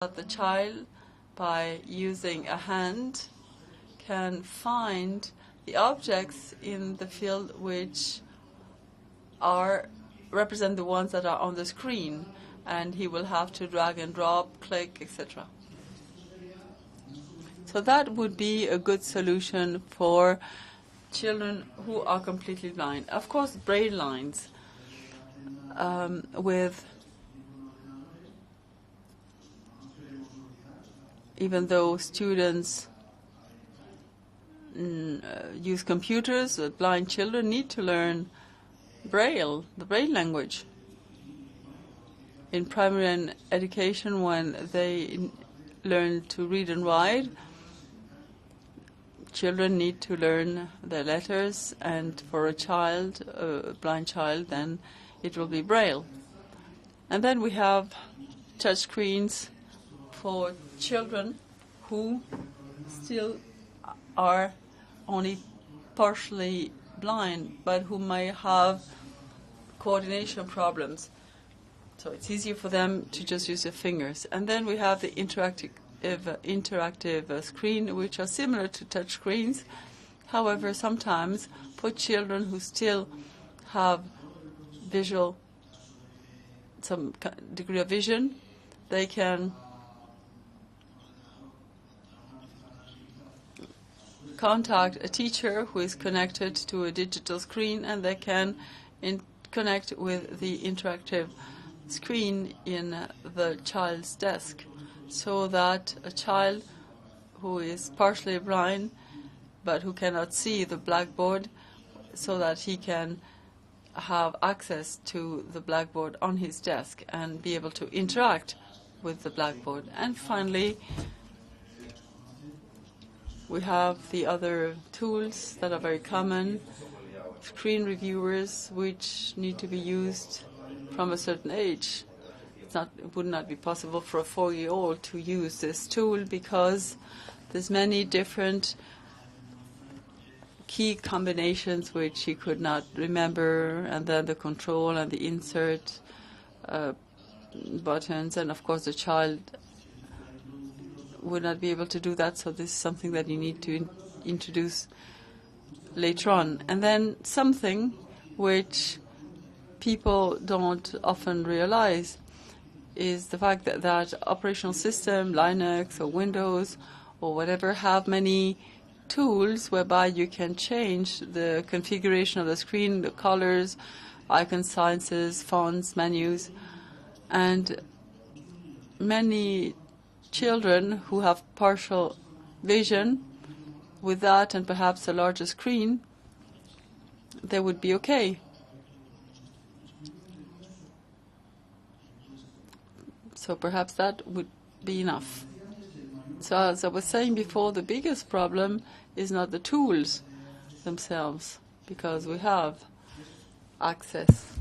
that the child, by using a hand, can find the objects in the field which represent the ones that are on the screen, and he will have to drag and drop, click, etc. So that would be a good solution for children who are completely blind. Of course, braille lines even though students use computers, blind children need to learn Braille, the Braille language. In primary education, when they learn to read and write, children need to learn their letters, and for a child, a blind child, then it will be Braille. And then we have touch screens for children who still are only partially blind, but who may have coordination problems. So it's easier for them to just use their fingers. And then we have the interactive screen, which are similar to touch screens. However, sometimes for children who still have some degree of vision, they can contact a teacher who is connected to a digital screen, and they can connect with the interactive screen in the child's desk, so that a child who is partially blind but who cannot see the blackboard, so that he can have access to the blackboard on his desk and be able to interact with the blackboard. And finally, we have the other tools that are very common, screen reviewers, which need to be used from a certain age. It would not be possible for a 4-year-old to use this tool because there's many different key combinations which he could not remember, and then the control and the insert buttons, and of course the child would not be able to do that, so this is something that you need to introduce later on. And then something which people don't often realize is the fact that operational system, Linux or Windows or whatever, have many tools whereby you can change the configuration of the screen, the colors, icon sizes, fonts, menus, and many children who have partial vision, with that and perhaps a larger screen, they would be okay. So perhaps that would be enough. So as I was saying before, the biggest problem is not the tools themselves, because we have access.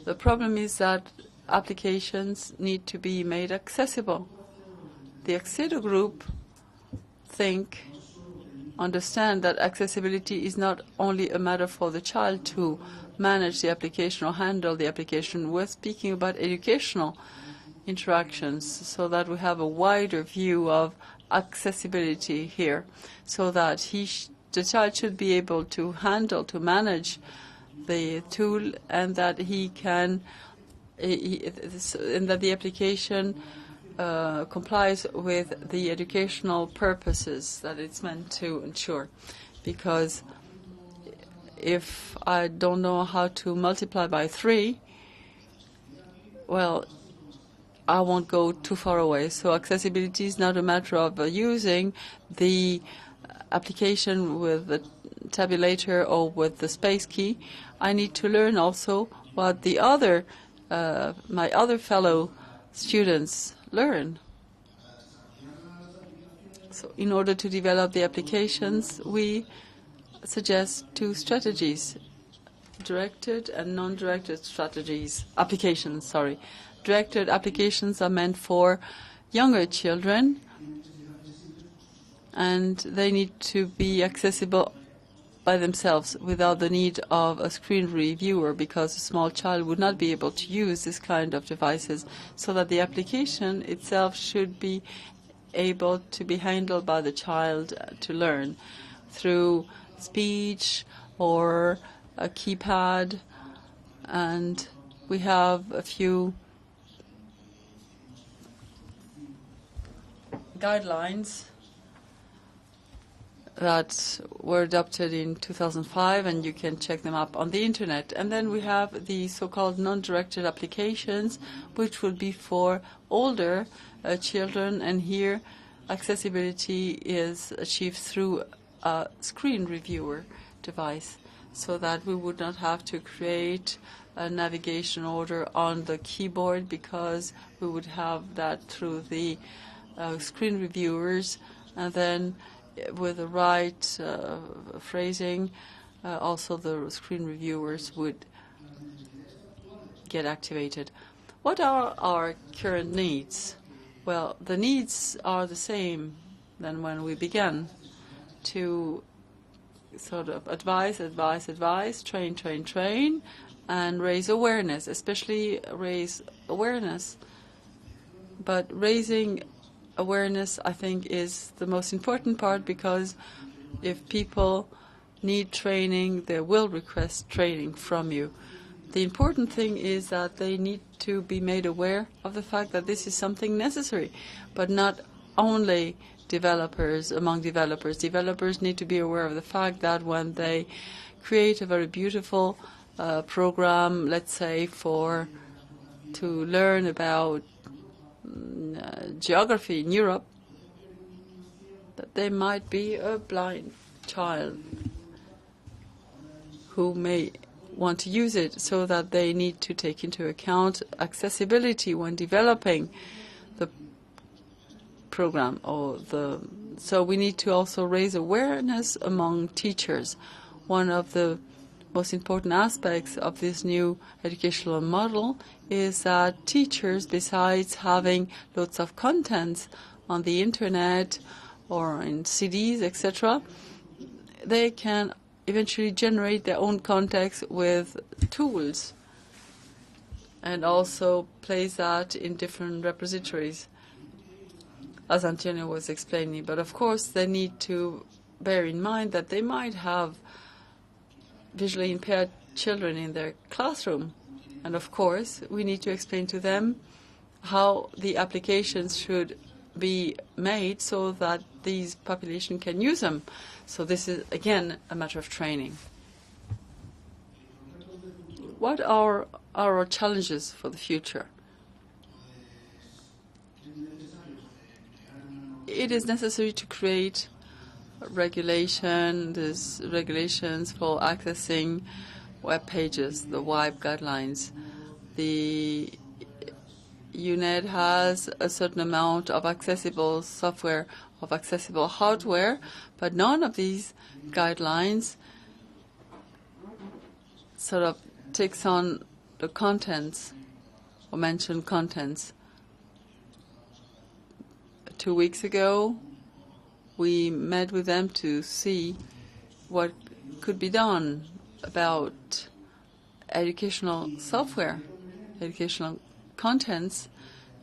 The problem is that applications need to be made accessible. The Accedo group understand that accessibility is not only a matter for the child to manage the application or handle the application. We're speaking about educational interactions, so that we have a wider view of accessibility here, so that the child should be able to manage the tool, and that and that the application complies with the educational purposes that it's meant to ensure. Because if I don't know how to multiply by 3, well, I won't go too far away. So accessibility is not a matter of using the application with the tabulator or with the space key. I need to learn also what the my other fellow students learn. So in order to develop the applications, we suggest 2 strategies: directed and non-directed applications. Directed applications are meant for younger children, and they need to be accessible by themselves without the need of a screen reviewer, because a small child would not be able to use this kind of devices, so that the application itself should be able to be handled by the child to learn through speech or a keypad. And we have a few guidelines that were adopted in 2005, and you can check them up on the internet. And then we have the so-called non-directed applications, which will be for older children, and here accessibility is achieved through a screen reviewer device, so that we would not have to create a navigation order on the keyboard, because we would have that through the screen reviewers, and then with the right phrasing, also the screen reviewers would get activated. What are our current needs? Well, the needs are the same than when we began, to sort of advise, train, and raise awareness, especially raise awareness. But raising awareness, I think, is the most important part, because if people need training, they will request training from you. The important thing is that they need to be made aware of the fact that this is something necessary, but not only developers. Among developers, developers need to be aware of the fact that when they create a very beautiful program, let's say to learn about geography in Europe, that there might be a blind child who may want to use it, so that they need to take into account accessibility when developing the program. So we need to also raise awareness among teachers. One of the most important aspects of this new educational model is that teachers, besides having lots of contents on the internet or in CDs, etc., they can eventually generate their own context with tools, and also place that in different repositories, as Antonio was explaining. But of course, they need to bear in mind that they might have visually impaired children in their classroom. And of course, we need to explain to them how the applications should be made so that these population can use them. So this is, again, a matter of training. What are our challenges for the future? It is necessary to create regulations for accessing web pages, the WIPE guidelines. The UNED has a certain amount of accessible software, of accessible hardware, but none of these guidelines sort of takes on the contents or mentioned contents. 2 weeks ago, we met with them to see what could be done about educational software, educational contents,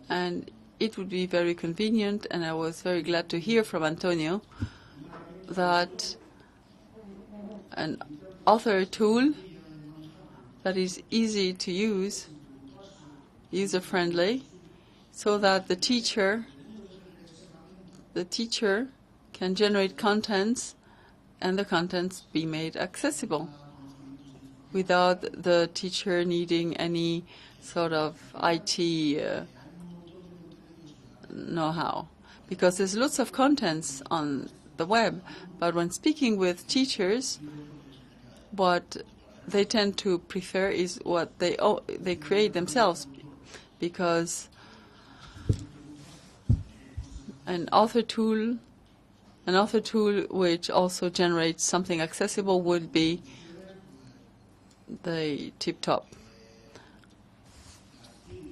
and it would be very convenient, and I was very glad to hear from Antonio that an author tool that is easy to use, user-friendly, so that the teacher can generate contents and the contents be made accessible without the teacher needing any sort of IT know-how. Because there's lots of contents on the web, but when speaking with teachers, what they tend to prefer is what they create themselves, because an author tool which also generates something accessible would be the tip-top.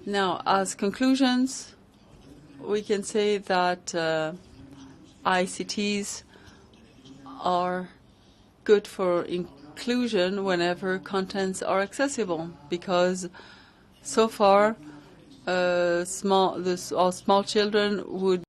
Now, as conclusions, we can say that ICTs are good for inclusion whenever contents are accessible, because so far small children would